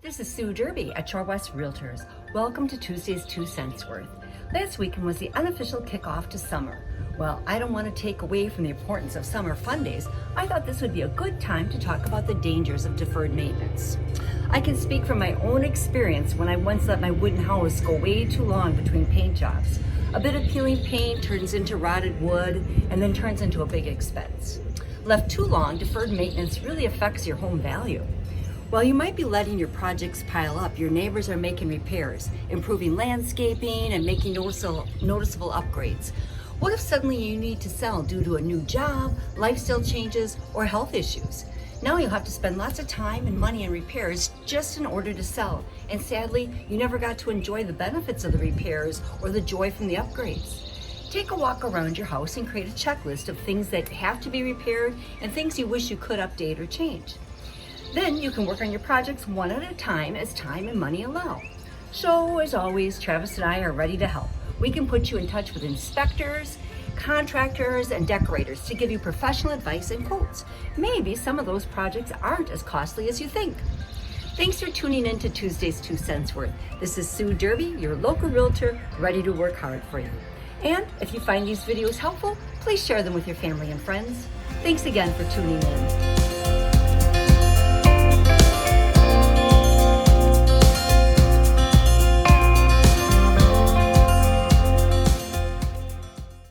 This is Sue Derby at Shorewest Realtors. Welcome to Tuesday's 2 Cents Worth. Last weekend was the unofficial kickoff to summer. Well, I don't want to take away from the importance of summer fun days. I thought this would be a good time to talk about the dangers of deferred maintenance. I can speak from my own experience when I once let my wooden house go way too long between paint jobs. A bit of peeling paint turns into rotted wood and then turns into a big expense. Left too long, deferred maintenance really affects your home value. While you might be letting your projects pile up, your neighbors are making repairs, improving landscaping, and making noticeable upgrades. What if suddenly you need to sell due to a new job, lifestyle changes, or health issues? Now you'll have to spend lots of time and money on repairs just in order to sell. And sadly, you never got to enjoy the benefits of the repairs or the joy from the upgrades. Take a walk around your house and create a checklist of things that have to be repaired and things you wish you could update or change. Then you can work on your projects one at a time as time and money allow. So, as always, Travis and I are ready to help. We can put you in touch with inspectors, contractors, and decorators to give you professional advice and quotes. Maybe some of those projects aren't as costly as you think. Thanks for tuning in to Tuesday's 2 Cents Worth. This is Sue Derby, your local realtor, ready to work hard for you. And if you find these videos helpful, please share them with your family and friends. Thanks again for tuning in.